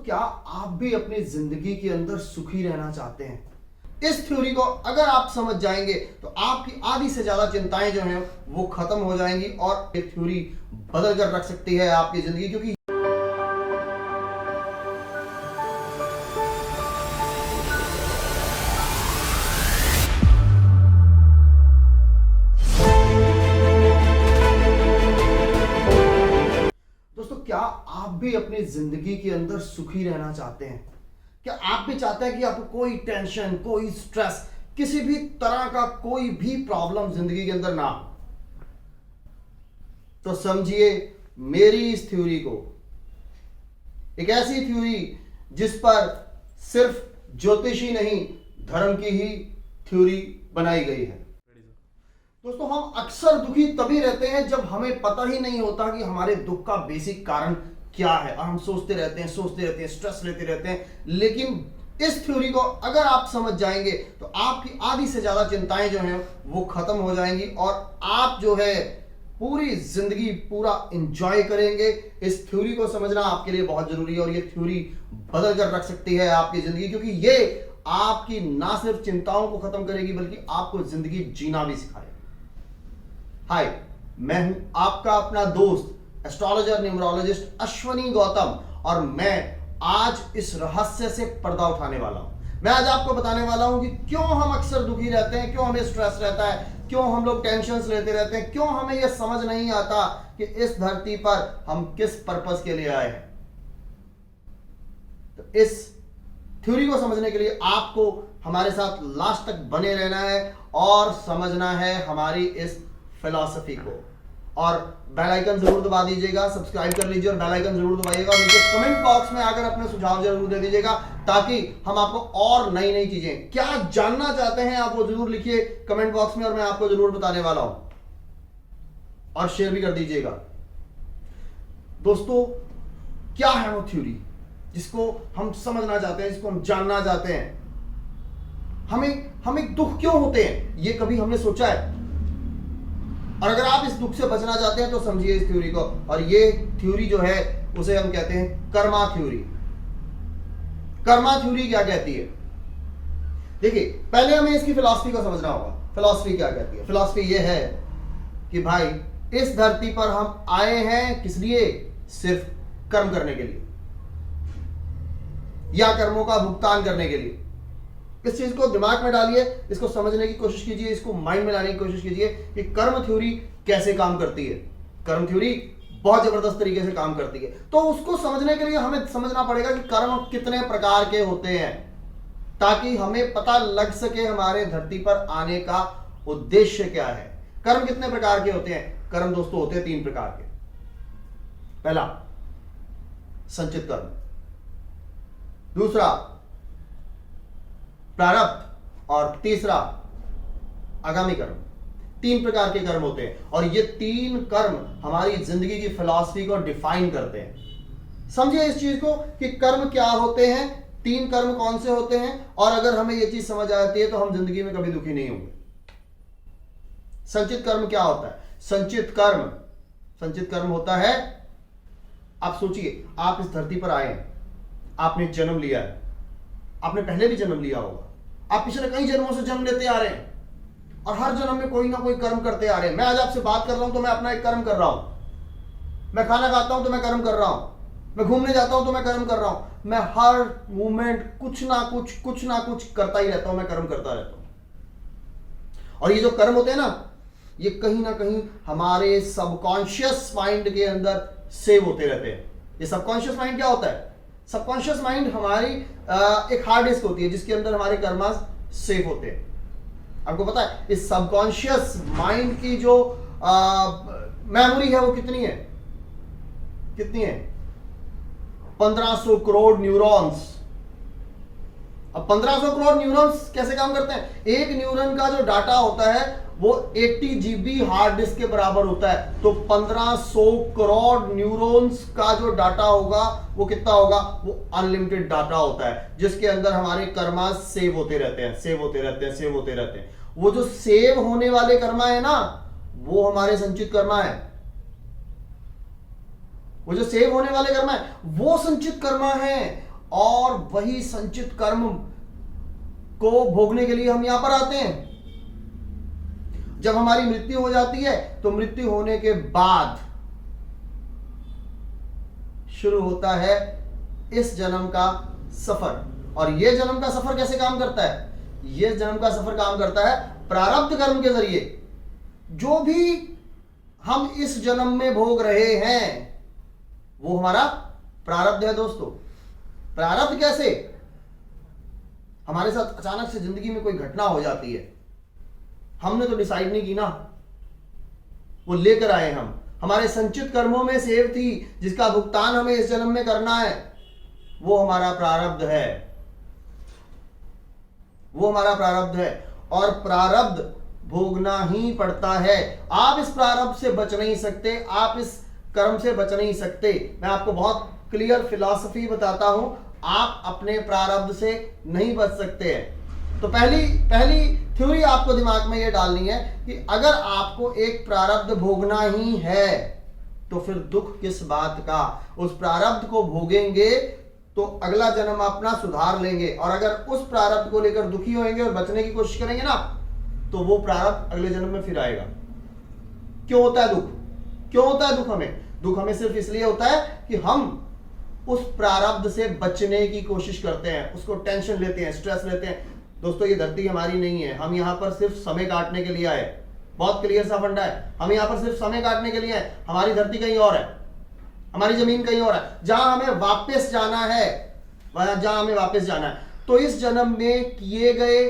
क्या आप भी अपनी जिंदगी के अंदर सुखी रहना चाहते हैं? इस थ्योरी को अगर आप समझ जाएंगे तो आपकी आधी से ज्यादा चिंताएं जो हैं वो खत्म हो जाएंगी और ये थ्योरी बदल कर रख सकती है आपकी जिंदगी। क्योंकि दोस्तों, क्या आप भी अपनी जिंदगी के अंदर सुखी रहना चाहते हैं? क्या आप भी चाहते हैं कि आपको कोई टेंशन, कोई स्ट्रेस, किसी भी तरह का कोई भी प्रॉब्लम जिंदगी के अंदर ना हो? तो समझिए मेरी इस थ्योरी को, एक ऐसी थ्योरी जिस पर सिर्फ ज्योतिष ही नहीं धर्म की ही थ्योरी बनाई गई है। दोस्तों, हम अक्सर दुखी तभी रहते हैं जब हमें पता ही नहीं होता कि हमारे दुख का बेसिक कारण क्या है, और हम सोचते रहते हैं, स्ट्रेस लेते रहते हैं। लेकिन इस थ्योरी को अगर आप समझ जाएंगे तो आपकी आधी से ज्यादा चिंताएं जो हैं वो खत्म हो जाएंगी और आप जो है पूरी जिंदगी पूरा एंजॉय करेंगे। इस थ्योरी को समझना आपके लिए बहुत जरूरी है और ये थ्योरी बदल कर रख सकती है आपकी जिंदगी, क्योंकि ये आपकी ना सिर्फ चिंताओं को खत्म करेगी बल्कि आपको जिंदगी जीना भी सिखाएगी। हाय, मैं हूं आपका अपना दोस्त एस्ट्रोलॉजर न्यूमरोलॉजिस्ट अश्वनी गौतम, और मैं आज इस रहस्य से पर्दा उठाने वाला हूं। मैं आज आपको बताने वाला हूं कि क्यों हम अक्सर दुखी रहते हैं, क्यों हमें स्ट्रेस रहता है, क्यों हम लोग टेंशन्स लेते रहते हैं, क्यों हमें यह समझ नहीं आता कि इस धरती पर हम किस पर्पस के लिए आए हैं। तो इस थ्योरी को समझने के लिए आपको हमारे साथ लास्ट तक बने रहना है और समझना है हमारी इस फिलॉसफी को। और बेल आइकन जरूर दबा दीजिएगा, सब्सक्राइब कर लीजिए और बेल आइकन जरूर दबाइएगा और नीचे कमेंट बॉक्स में आकर अपने सुझाव जरूर दे दीजिएगा, ताकि हम आपको और नई नई चीजें क्या जानना चाहते हैं आप वो जरूर लिखिए कमेंट बॉक्स में और मैं आपको जरूर बताने वाला हूं, और शेयर भी कर दीजिएगा। दोस्तों, क्या है वो थ्योरी जिसको हम समझना चाहते हैं, जिसको हम जानना चाहते हैं? हमें दुख क्यों होते हैं, ये कभी हमने सोचा है? और अगर आप इस दुख से बचना चाहते हैं तो समझिए इस थ्योरी को। और ये थ्योरी जो है उसे हम कहते हैं कर्मा थ्योरी। कर्मा थ्योरी क्या कहती है? देखिए, पहले हमें इसकी फिलॉसफी को समझना होगा। फिलॉसफी क्या कहती है? फिलॉसफी ये है कि भाई, इस धरती पर हम आए हैं किस लिए? सिर्फ कर्म करने के लिए या कर्मों का भुगतान करने के लिए। इस चीज को दिमाग में डालिए, इसको समझने की कोशिश कीजिए, इसको माइंड में लाने की कोशिश कीजिए कि कर्म थ्योरी कैसे काम करती है। कर्म थ्योरी बहुत जबरदस्त तरीके से काम करती है। तो उसको समझने के लिए हमें समझना पड़ेगा कि कर्म कितने प्रकार के होते हैं, ताकि हमें पता लग सके हमारे धरती पर आने का उद्देश्य क्या है। कर्म कितने प्रकार के होते हैं? कर्म दोस्तों होते हैं 3 प्रकार के। पहला संचित कर्म, दूसरा प्रारब्ध, और तीसरा आगामी कर्म। 3 प्रकार के कर्म होते हैं और ये 3 कर्म हमारी जिंदगी की फिलॉसफी को डिफाइन करते हैं। समझिए इस चीज को कि कर्म क्या होते हैं, 3 कर्म कौन से होते हैं, और अगर हमें यह चीज समझ आती है तो हम जिंदगी में कभी दुखी नहीं होंगे। संचित कर्म क्या होता है? संचित कर्म होता है, आप सोचिए, आप इस धरती पर आए, आपने जन्म लिया है, आपने पहले भी जन्म लिया होगा, आप पिछले कई जन्मों से जन्म लेते आ रहे हैं और हर जन्म में कोई ना कोई कर्म करते आ रहे हैं। मैं आज आपसे बात कर रहा हूं तो मैं अपना एक कर्म कर रहा हूं, मैं खाना खाता हूं तो मैं कर्म कर रहा हूं, मैं घूमने जाता हूं तो मैं कर्म कर रहा हूं, मैं हर मोमेंट कुछ ना कुछ करता ही रहता हूं, मैं कर्म करता रहता हूं। और ये जो कर्म होते हैं ना, ये कहीं ना कहीं हमारे सबकॉन्शियस माइंड के अंदर सेव होते रहते हैं। ये सबकॉन्शियस माइंड क्या होता है? सबकॉन्शियस माइंड हमारी एक हार्ड डिस्क होती है जिसके अंदर हमारे कर्मा सेव होते हैं। आपको पता है इस सबकॉन्शियस माइंड की जो मेमोरी है वो कितनी है? 1500 करोड़ न्यूरॉन्स। अब 1500 करोड़ न्यूरॉन्स कैसे काम करते हैं? एक न्यूरॉन का जो डाटा होता है वो 80 GB हार्ड डिस्क के बराबर होता है। तो 1500 करोड़ न्यूरॉन्स का जो डाटा होगा वो कितना होगा? वो अनलिमिटेड डाटा होता है जिसके अंदर हमारे कर्मा सेव होते रहते हैं। वो जो सेव होने वाले कर्मा है ना, वो हमारे संचित कर्मा है। वो जो सेव होने वाले कर्मा है वो संचित कर्मा है। और वही संचित कर्म को भोगने के लिए हम यहां पर आते हैं। जब हमारी मृत्यु हो जाती है तो मृत्यु होने के बाद शुरू होता है इस जन्म का सफर। और यह जन्म का सफर कैसे काम करता है? यह जन्म का सफर काम करता है प्रारब्ध कर्म के जरिए। जो भी हम इस जन्म में भोग रहे हैं वो हमारा प्रारब्ध है दोस्तों। प्रारब्ध कैसे? हमारे साथ अचानक से जिंदगी में कोई घटना हो जाती है, हमने तो डिसाइड नहीं की ना, वो लेकर आए हम, हमारे संचित कर्मों में सेव थी जिसका भुगतान हमें इस जन्म में करना है, वो हमारा प्रारब्ध है, वो हमारा प्रारब्ध है। और प्रारब्ध भोगना ही पड़ता है। आप इस प्रारब्ध से बच नहीं सकते, आप इस कर्म से बच नहीं सकते। मैं आपको बहुत क्लियर फिलॉसफी बताता हूं, आप अपने प्रारब्ध से नहीं बच सकते हैं। तो पहली थ्योरी आपको दिमाग में यह डालनी है कि अगर आपको एक प्रारब्ध भोगना ही है तो फिर दुख किस बात का? उस प्रारब्ध को भोगेंगे तो अगला जन्म अपना सुधार लेंगे, और अगर उस प्रारब्ध को लेकर दुखी होंगे और बचने की कोशिश करेंगे ना तो वो प्रारब्ध अगले जन्म में फिर आएगा। क्यों होता है दुख? क्यों होता है दुख हमें? दुख हमें सिर्फ इसलिए होता है कि हम उस प्रारब्ध से बचने की कोशिश करते हैं, उसको टेंशन लेते हैं, स्ट्रेस लेते हैं। दोस्तों ये धरती हमारी नहीं है, हम यहां पर सिर्फ समय काटने के लिए आए। बहुत क्लियर सा फंडा है, हम यहां पर सिर्फ समय काटने के लिए आए। हमारी धरती कहीं और है, हमारी जमीन कहीं और है, जहां हमें वापस जाना है, जहां हमें वापस जाना है। तो इस जन्म में किए गए,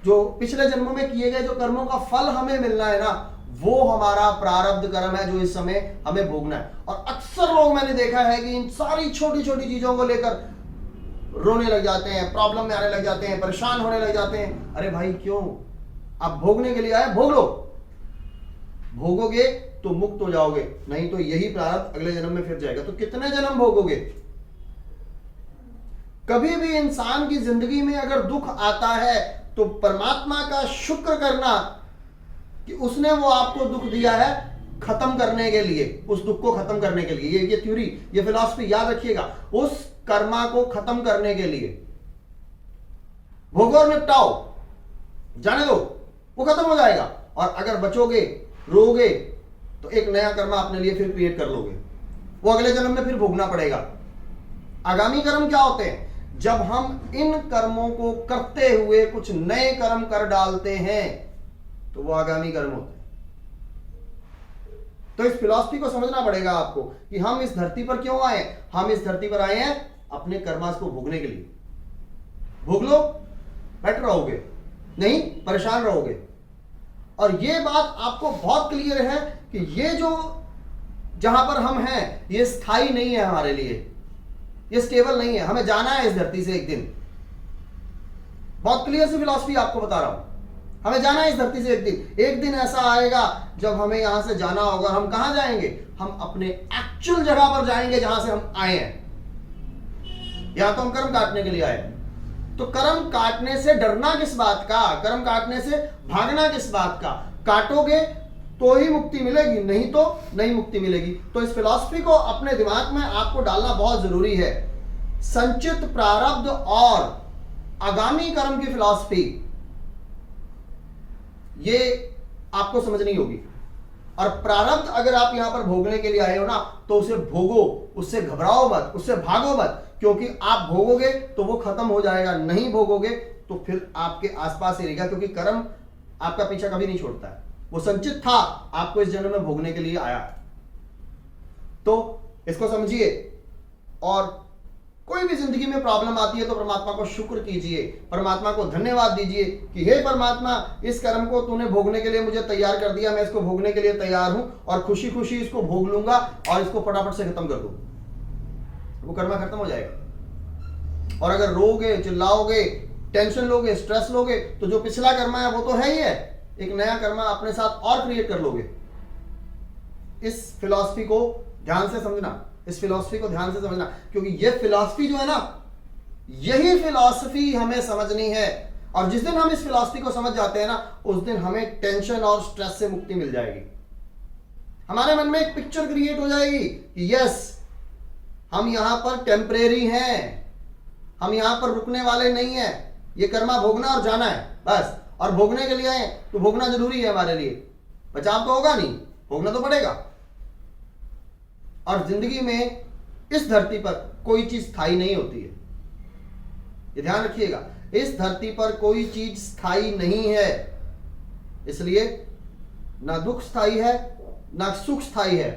जो पिछले जन्मों में किए गए जो कर्मों का फल हमें मिलना है ना, वो हमारा प्रारब्ध कर्म है जो इस समय हमें भोगना है। और अक्सर लोग मैंने देखा है कि इन सारी छोटी छोटी चीजों को लेकर रोने लग जाते हैं, प्रॉब्लम में आने लग जाते हैं, परेशान होने लग जाते हैं। अरे भाई क्यों? आप भोगने के लिए आए, भोग लो। भोगोगे तो मुक्त हो जाओगे, नहीं तो यही प्रारब्ध अगले जन्म में फिर जाएगा। तो कितने जन्म भोगोगे? कभी भी इंसान की जिंदगी में अगर दुख आता है तो परमात्मा का शुक्र करना कि उसने वो आपको दुख दिया है खत्म करने के लिए, उस दुख को खत्म करने के लिए। ये थ्योरी, ये फिलॉसफी याद रखिएगा, उस कर्मा को खत्म करने के लिए। भोगो और निपटाओ, जाने दो, वो खत्म हो जाएगा। और अगर बचोगे, रोगे, तो एक नया कर्मा अपने लिए फिर क्रिएट कर लोगे, वो अगले जन्म में फिर भोगना पड़ेगा। आगामी कर्म क्या होते हैं? जब हम इन कर्मों को करते हुए कुछ नए कर्म कर डालते हैं तो वो आगामी कर्म होते हैं। तो इस फिलॉसफी को समझना पड़ेगा आपको कि हम इस धरती पर क्यों आए। हम इस धरती पर आए हैं अपने कर्मास को भोगने के लिए। भोग लो, बेटर रहोगे, नहीं परेशान रहोगे। और ये बात आपको बहुत क्लियर है कि ये जो जहां पर हम हैं ये स्थायी नहीं है हमारे लिए, ये स्टेबल नहीं है। हमें जाना है इस धरती से एक दिन। बहुत क्लियर सी फिलॉसफी आपको बता रहा हूं, हमें जाना है इस धरती से एक दिन। एक दिन ऐसा आएगा जब हमें यहां से जाना होगा। हम कहां जाएंगे? हम अपने एक्चुअल जगह पर जाएंगे जहां से हम आए हैं। या तो हम कर्म काटने के लिए आए, तो कर्म काटने से डरना किस बात का? कर्म काटने से भागना किस बात का? काटोगे तो ही मुक्ति मिलेगी, नहीं तो नहीं मुक्ति मिलेगी। तो इस फिलॉसफी को अपने दिमाग में आपको डालना बहुत जरूरी है। संचित प्रारब्ध और आगामी कर्म की फिलॉसफी, ये आपको समझनी होगी। और प्रारब्ध अगर आप यहां पर भोगने के लिए आए हो ना, तो उसे भोगो, उससे घबराओ मत, उससे भागो मत, क्योंकि आप भोगोगे तो वो खत्म हो जाएगा, नहीं भोगोगे तो फिर आपके आसपास ही रहेगा। क्योंकि कर्म आपका पीछा कभी नहीं छोड़ता है, वो संचित था, आपको इस जन्म में भोगने के लिए आया। तो इसको समझिए। और कोई भी जिंदगी में प्रॉब्लम आती है तो परमात्मा को शुक्र कीजिए, परमात्मा को धन्यवाद दीजिए कि हे परमात्मा, इस कर्म को तूने भोगने के लिए मुझे तैयार कर दिया, मैं इसको भोगने के लिए तैयार हूं और खुशी खुशी इसको भोग लूंगा और इसको फटाफट से खत्म कर दूं। वो कर्म खत्म हो जाएगा। और अगर रोगे, चिल्लाओगे, टेंशन लोगे, स्ट्रेस लोगे, तो जो पिछला कर्मा है वो तो है ही है, एक नया कर्मा अपने साथ और क्रिएट कर लोगे। इस फिलॉसफी को ध्यान से समझना, इस फिलॉसफी को ध्यान से समझना, क्योंकि ये फिलॉसफी जो है ना, यही फिलॉसफी हमें समझनी है। और जिस दिन हम इस फिलॉसफी को समझ जाते हैं ना, उस दिन हमें टेंशन और स्ट्रेस से मुक्ति मिल जाएगी। हमारे मन में एक पिक्चर क्रिएट हो जाएगी कि यस, हम यहां पर टेम्परेरी हैं, हम यहां पर रुकने वाले नहीं हैं। ये कर्मा भोगना और जाना है बस। और भोगने के लिए आए तो भोगना जरूरी है हमारे लिए, बचाव तो होगा नहीं, भोगना तो पड़ेगा। और जिंदगी में इस धरती पर कोई चीज स्थायी नहीं होती है, ये ध्यान रखिएगा। इस धरती पर कोई चीज स्थायी नहीं है, इसलिए ना दुख स्थायी है ना सुख स्थायी है।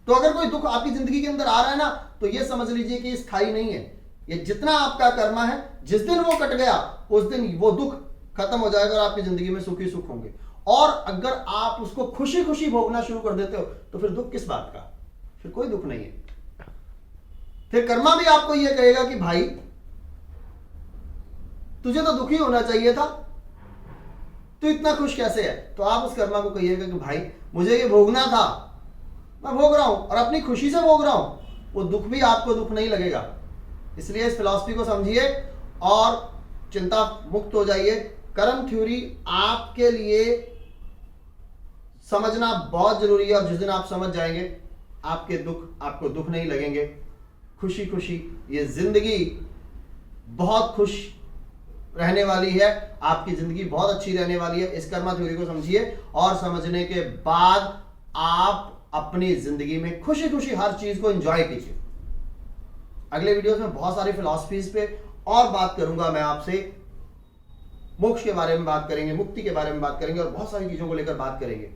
तो अगर कोई दुख आपकी जिंदगी के अंदर आ रहा है ना, तो यह समझ लीजिए कि स्थायी नहीं है। ये जितना आपका कर्मा है, जिस दिन वो कट गया उस दिन वो दुख खत्म हो जाएगा और आपकी जिंदगी में सुख ही सुख होंगे। और अगर आप उसको खुशी खुशी भोगना शुरू कर देते हो तो फिर दुख किस बात का, फिर कोई दुख नहीं है। फिर कर्मा भी आपको यह कहेगा कि भाई तुझे तो दुखी होना चाहिए था, तू इतना खुश कैसे है। तो आप उस कर्मा को कहिएगा कि भाई मुझे ये भोगना था, मैं भोग रहा हूं और अपनी खुशी से भोग रहा हूं। वो दुख भी आपको दुख नहीं लगेगा। इसलिए इस फिलॉसफी को समझिए और चिंता मुक्त हो जाइए। कर्म थ्योरी आपके लिए समझना बहुत जरूरी है, और जिस दिन आप समझ जाएंगे आपको दुख नहीं लगेंगे। खुशी खुशी ये जिंदगी बहुत खुश रहने वाली है, आपकी जिंदगी बहुत अच्छी रहने वाली है। इस कर्मा थ्योरी को समझिए और समझने के बाद आप अपनी जिंदगी में खुशी खुशी हर चीज को एंजॉय कीजिए। अगले वीडियोस में बहुत सारी फिलॉसफीज पे और बात करूंगा मैं आपसे। मोक्ष के बारे में बात करेंगे, मुक्ति के बारे में बात करेंगे और बहुत सारी चीजों को लेकर बात करेंगे।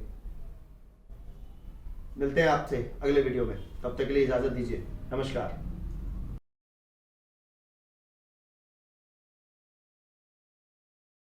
मिलते हैं आपसे अगले वीडियो में, तब तक के लिए इजाजत दीजिए। नमस्कार।